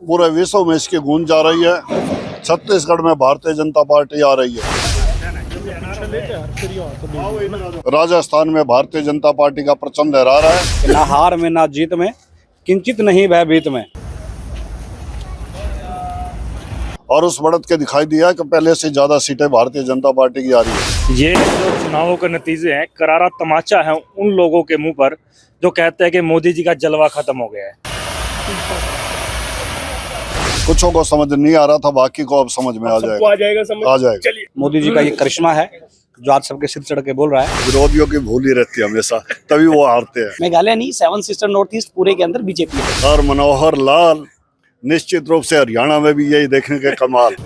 पूरे विश्व में इसकी गूंज जा रही है। छत्तीसगढ़ में भारतीय जनता पार्टी आ रही है। राजस्थान में भारतीय जनता पार्टी का परचम लहरा रहा है। ना हार में ना जीत में, किंचित नहीं भयभीत में। और उस बढ़त के दिखाई दिया कि पहले से ज्यादा सीटें भारतीय जनता पार्टी की आ रही है। ये जो चुनावों के नतीजे हैं, करारा तमाचा है उन लोगों के मुंह पर जो कहते हैं कि मोदी जी का जलवा खत्म हो गया है। कुछों को समझ नहीं आ रहा था, बाकी को अब समझ में आ जाएगा। आ जाएगा। चलिए, मोदी जी का ये करिश्मा है जो आज सबके सिर चढ़ के बोल रहा है। विरोधियों की भूल ही रहती है हमेशा, तभी वो हारते हैं। मेघालय नहीं, 7 सिस्टर नॉर्थ ईस्ट पूरे के अंदर बीजेपी है। और मनोहर लाल निश्चित रूप से हरियाणा में भी यही देखने के कमाल।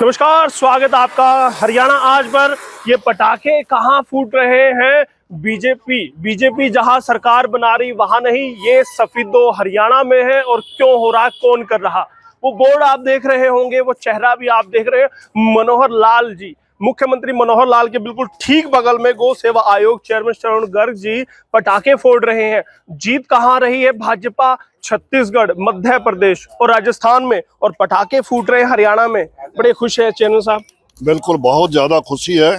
नमस्कार, स्वागत आपका हरियाणा आज पर। ये पटाखे कहाँ फूट रहे हैं? बीजेपी जहां सरकार बना रही वहां नहीं, ये सफेदो हरियाणा में है। और क्यों हो रहा, कौन कर रहा? वो बोर्ड आप देख रहे होंगे, वो चेहरा भी आप देख रहे हैं। मनोहर लाल जी, मुख्यमंत्री मनोहर लाल के बिल्कुल ठीक बगल में गौ सेवा आयोग चेयरमैन श्रवण गर्ग जी पटाखे फोड़ रहे हैं। जीत कहाँ रही है? भाजपा छत्तीसगढ़, मध्य प्रदेश और राजस्थान में, और पटाखे फूट रहे हैं हरियाणा में। बड़े खुश है चेयरमैन साहब? बिल्कुल, बहुत ज्यादा खुशी है।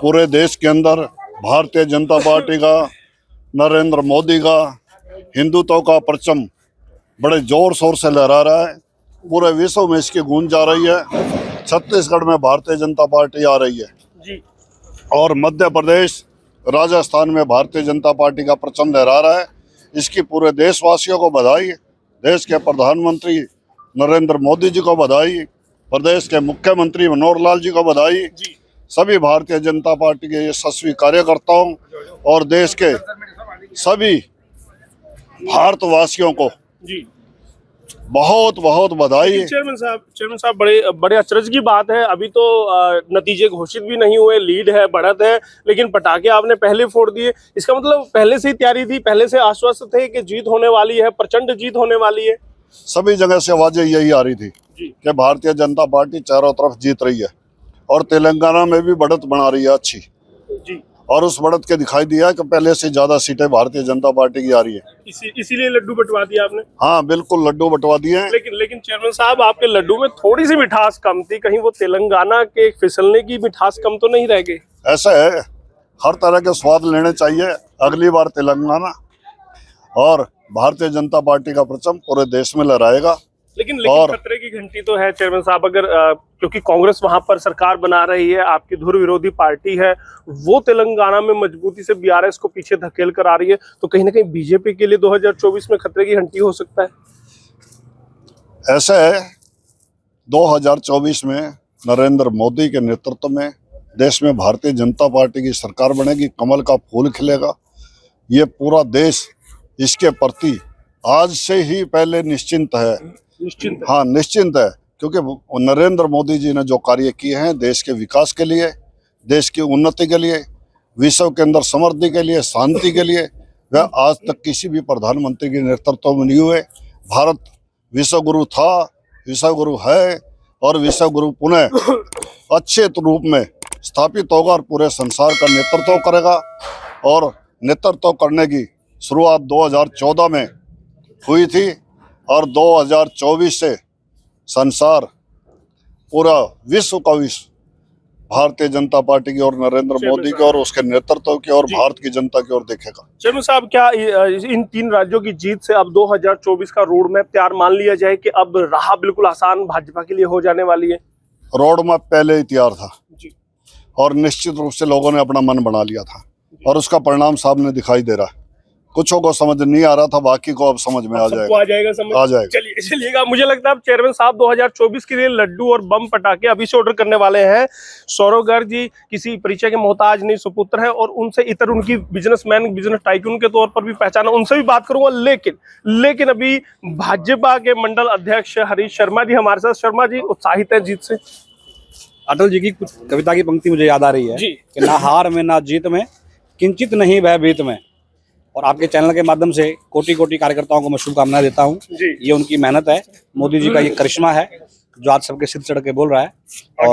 पूरे देश के अंदर भारतीय जनता पार्टी का, नरेंद्र मोदी का हिंदुत्व का परचम बड़े जोर शोर से लहरा रहा है। पूरे विश्व में इसकी गूंज जा रही है। छत्तीसगढ़ में भारतीय जनता पार्टी आ रही है जी। और मध्य प्रदेश, राजस्थान में भारतीय जनता पार्टी का परचम लहरा रहा है। इसकी पूरे देशवासियों को बधाई, देश के प्रधानमंत्री नरेंद्र मोदी जी को बधाई, प्रदेश के मुख्यमंत्री मनोहर लाल जी को बधाई, सभी भारतीय जनता पार्टी के यशस्वी कार्यकर्ताओं और देश के सभी भारतवासियों को जी बहुत बहुत बधाई। चेयरमैन साहब बड़े अचरज की बात है, अभी तो नतीजे घोषित भी नहीं हुए, लीड है, बढ़त है, लेकिन पटाखे आपने पहले फोड़ दिए। इसका मतलब पहले से ही तैयारी थी, पहले से आश्वस्त थे कि जीत होने वाली है, प्रचंड जीत होने वाली है। सभी जगह से आवाजें यही आ रही थी कि भारतीय जनता पार्टी चारों तरफ जीत रही है और तेलंगाना में भी बढ़त बना रही है अच्छी जी। और उस बढ़त के दिखाई दिया कि पहले से ज्यादा सीटें भारतीय जनता पार्टी की आ रही है। इसीलिए लड्डू बंटवा दिया आपने? हाँ बिल्कुल, लड्डू बंटवा दिए हैं। लेकिन चेयरमैन साहब, आपके लड्डू में थोड़ी सी मिठास कम थी, कहीं वो तेलंगाना के फिसलने की मिठास कम तो नहीं रह गई? ऐसा है, हर तरह के स्वाद लेने चाहिए। अगली बार तेलंगाना और भारतीय जनता पार्टी का परचम पूरे देश में लहराएगा। लेकिन खतरे की घंटी तो है चेयरमैन साहब, अगर क्योंकि कांग्रेस वहां पर सरकार बना रही है, आपकी धुर विरोधी पार्टी है, वो तेलंगाना में मजबूती से बीआरएस को पीछे धकेल कर आ रही है, तो कहीं ना कहीं बीजेपी के लिए 2024 में खतरे की घंटी हो सकता है। ऐसा है, 2024 में नरेंद्र मोदी के नेतृत्व में देश में भारतीय जनता पार्टी की सरकार बनेगी, कमल का फूल खिलेगा। ये पूरा देश इसके प्रति आज से ही पहले निश्चिंत है। हाँ, निश्चिंत है, क्योंकि नरेंद्र मोदी जी ने जो कार्य किए हैं देश के विकास के लिए, देश की उन्नति के लिए, विश्व के अंदर समृद्धि के लिए, शांति के लिए, वह आज तक किसी भी प्रधानमंत्री के नेतृत्व में नहीं हुए। भारत विश्व गुरु था, विश्व गुरु है और विश्व गुरु पुनः अच्छे रूप में स्थापित होगा और पूरे संसार का नेतृत्व करेगा। और नेतृत्व करने की शुरुआत 2014 में हुई थी और 2024 से संसार, पूरा विश्व का विश्व भारतीय जनता पार्टी की और नरेंद्र मोदी की और उसके नेतृत्व की और भारत की जनता की ओर देखेगा। चेयरमैन साहब, क्या इन 3 राज्यों की जीत से अब 2024 का रोड मैप तैयार मान लिया जाए कि अब राह बिल्कुल आसान भाजपा के लिए हो जाने वाली है? रोड मैप पहले ही तैयार था और निश्चित रूप से लोगों ने अपना मन बना लिया था और उसका परिणाम सामने दिखाई दे रहा है। कुछों को समझ नहीं आ रहा था, बाकी को अब समझ में आ सबको जाएगा। आ जाएगा समझ। आ जाएगा। चलिए चलिएगा, मुझे लगता है अब चेयरमैन साहब 2024 के लिए लड्डू और बम पटाखे अभी से ऑर्डर करने वाले हैं। सौरव गर्ग जी किसी परिचय के मोहताज नहीं, सुपुत्र है और उनसे इतर उनकी बिजनेसमैन, बिजनेस टाइकून के तौर पर भी पहचान है, उनसे भी बात करूंगा। लेकिन अभी भाजपा के मंडल अध्यक्ष हरीश शर्मा जी हमारे साथ। शर्मा जी उत्साहित है जीत से? अटल जी की कुछ कविता की पंक्ति मुझे याद आ रही है जी। कि ना हार में ना जीत में, किंचित नहीं भयभीत में। और आपके चैनल के माध्यम से कोटि कोटि कार्यकर्ताओं को मैं शुभकामनाएं देता हूं। जी। ये उनकी मेहनत है, मोदी जी का ये करिश्मा है जो आज सबके सिर चढ़ के बोल रहा है और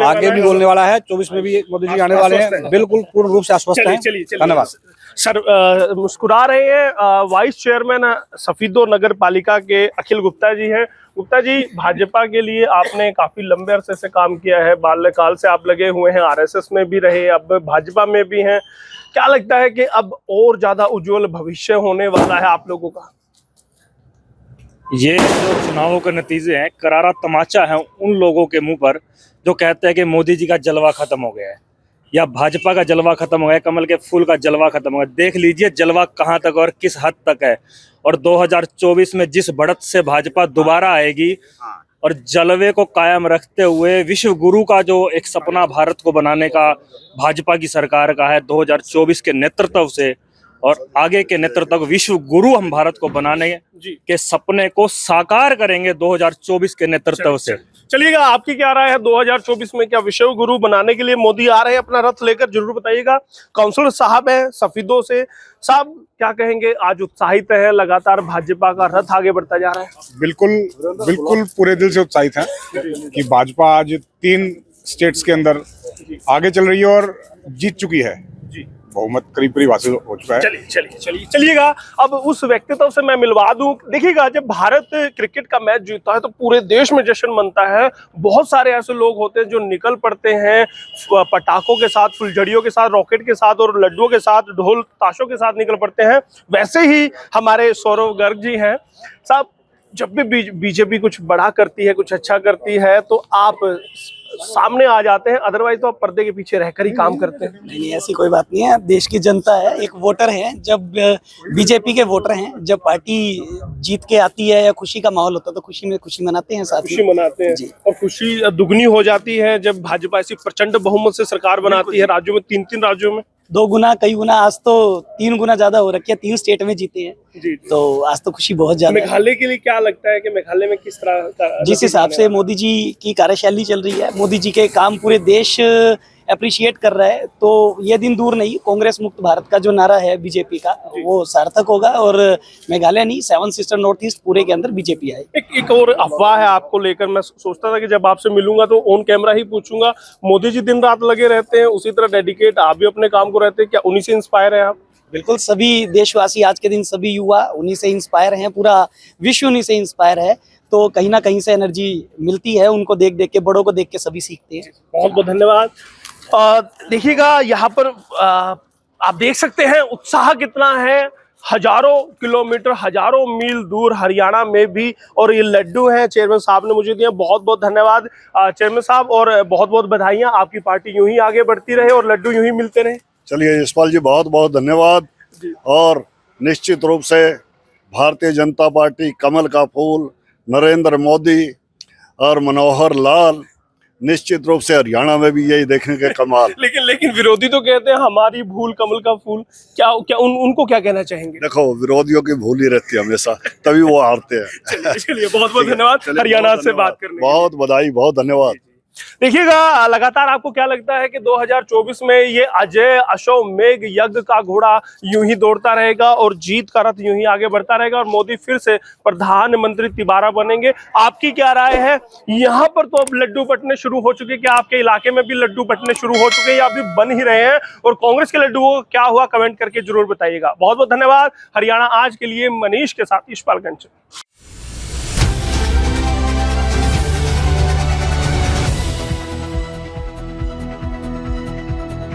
आगे भी बोलने वाला है। 24 में भी मोदी जी आने वाले हैं, बिल्कुल पूर्ण रूप से आश्वस्त हैं। धन्यवाद सर। मुस्कुरा रहे हैं वाइस चेयरमैन सफीदो नगर पालिका के अखिल गुप्ता जी हैं। गुप्ता जी, भाजपा के लिए आपने काफी लंबे अरसे से काम किया है, बाल्यकाल से आप लगे हुए हैं, आरएसएस में भी रहे, अब भाजपा में भी हैं। क्या लगता है कि अब और ज्यादा उज्जवल भविष्य होने वाला है आप लोगों का? ये जो चुनावों के नतीजे हैं, करारा तमाचा है उन लोगों के मुंह पर जो कहते हैं कि मोदी जी का जलवा खत्म हो गया है या भाजपा का जलवा खत्म हो गया है, कमल के फूल का जलवा खत्म हो गया। देख लीजिए जलवा कहां तक और किस हद तक है। और 2024 में जिस बढ़त से भाजपा दोबारा आएगी और जलवे को कायम रखते हुए विश्व गुरु का जो एक सपना भारत को बनाने का भाजपा की सरकार का है, 2024 के नेतृत्व से और आगे के नेतृत्व, विश्व गुरु हम भारत को बनाने के सपने को साकार करेंगे 2024 के नेतृत्व से। चलिएगा, आपकी क्या राय है 2024 में? क्या विश्व गुरु बनाने के लिए मोदी आ रहे हैं अपना रथ लेकर? जरूर बताइएगा। काउंसलर साहब हैं सफीदो से, साहब क्या कहेंगे? आज उत्साहित है, लगातार भाजपा का रथ आगे बढ़ता जा रहा है। बिल्कुल पूरे दिल से उत्साहित है कि भाजपा आज 3 स्टेट्स के अंदर आगे चल रही है और जीत चुकी है। बहुमत करीब हासिल हो चुका है। चलिएगा, अब उस व्यक्तित्व से मैं मिलवा दूं। देखिएगा, जब भारत क्रिकेट का मैच जीतता है तो पूरे देश में जश्न मनता है। बहुत सारे ऐसे लोग होते हैं जो निकल पड़ते हैं पटाखों के साथ, फुलझड़ियों के साथ, रॉकेट के साथ और लड्डुओं के साथ, ढोल ताशों के साथ निकल पड़ते हैं। वैसे ही हमारे सौरव गर्ग जी हैं। साहब, जब भी बीजेपी कुछ बड़ा करती है, कुछ अच्छा करती है तो आप सामने आ जाते हैं, अदरवाइज तो आप पर्दे के पीछे रहकर ही काम करते हैं। नहीं, ऐसी कोई बात नहीं है। देश की जनता है, एक वोटर है। जब बीजेपी के वोटर हैं, जब पार्टी जीत के आती है या खुशी का माहौल होता है तो खुशी में खुशी मनाते हैं, साथ खुशी मनाते हैं। और खुशी दुगनी हो जाती है जब भाजपा ऐसी प्रचंड बहुमत से सरकार बनाती है राज्यों में, 3 राज्यों में। 2 गुना, कई गुना, आज तो 3 गुना ज्यादा हो रखी है। 3 स्टेट में जीते हैं जी। तो आज तो खुशी बहुत ज्यादा है। मेघालय के लिए क्या लगता है कि मेघालय में किस तरह का, जिस हिसाब से मोदी जी की कार्यशैली चल रही है, मोदी जी के काम पूरे देश अप्रिशिएट कर रहा है, तो ये दिन दूर नहीं, कांग्रेस मुक्त भारत का जो नारा है बीजेपी का, वो सार्थक होगा और मेघालय नहीं, 7 सिस्टर नॉर्थ ईस्ट पूरे के अंदर बीजेपी आए। एक और अफवाह है आपको लेकर। मैं सोचता था कि जब आपसे मिलूंगा तो ऑन कैमरा ही पूछूंगा। मोदी जी दिन रात लगे रहते हैं, उसी तरह डेडिकेट आप भी अपने काम को रहते हैं, क्या उन्हीं से इंस्पायर है आप? बिल्कुल, सभी देशवासी आज के दिन, सभी युवा उन्हीं से इंस्पायर हैं, पूरा विश्व उन्हीं से इंस्पायर है। तो कहीं ना कहीं से एनर्जी मिलती है, उनको देख देख के, बड़ों को देख के सभी सीखते हैं। बहुत बहुत धन्यवाद। देखिएगा, यहाँ पर आप देख सकते हैं उत्साह कितना है। हजारों किलोमीटर, हजारों मील दूर हरियाणा में भी, और ये लड्डू हैं चेयरमैन साहब ने मुझे दिए। बहुत बहुत धन्यवाद चेयरमैन साहब, और बहुत बहुत बधाइयाँ। आपकी पार्टी यूं ही आगे बढ़ती रहे और लड्डू यूं ही मिलते रहे। चलिए यशपाल जी, बहुत बहुत धन्यवाद। और निश्चित रूप से भारतीय जनता पार्टी, कमल का फूल, नरेंद्र मोदी और मनोहर लाल, निश्चित रूप से हरियाणा में भी यही देखेंगे कमाल। लेकिन विरोधी तो कहते हैं हमारी भूल कमल का फूल। क्या उनको क्या कहना चाहेंगे? देखो, विरोधियों की भूल ही रहती है हमेशा, तभी वो हारते हैं। चलिए बहुत बहुत धन्यवाद हरियाणा से बात करने। बहुत बधाई, बहुत धन्यवाद। देखिएगा, लगातार आपको क्या लगता है कि 2024 में ये अजय अश्वमेघ यज्ञ का घोड़ा यूं ही दौड़ता रहेगा और जीत का रथ यूं ही आगे बढ़ता रहेगा और मोदी फिर से प्रधानमंत्री तिबारा बनेंगे? आपकी क्या राय है? यहाँ पर तो अब लड्डू बंटने शुरू हो चुके, क्या आपके इलाके में भी लड्डू बंटने शुरू हो चुके हैं या अभी बन ही रहे हैं? और कांग्रेस के लड्डू को क्या हुआ, कमेंट करके जरूर बताइएगा। बहुत बहुत धन्यवाद। हरियाणा आज के लिए मनीष के साथ यशपाल गंज।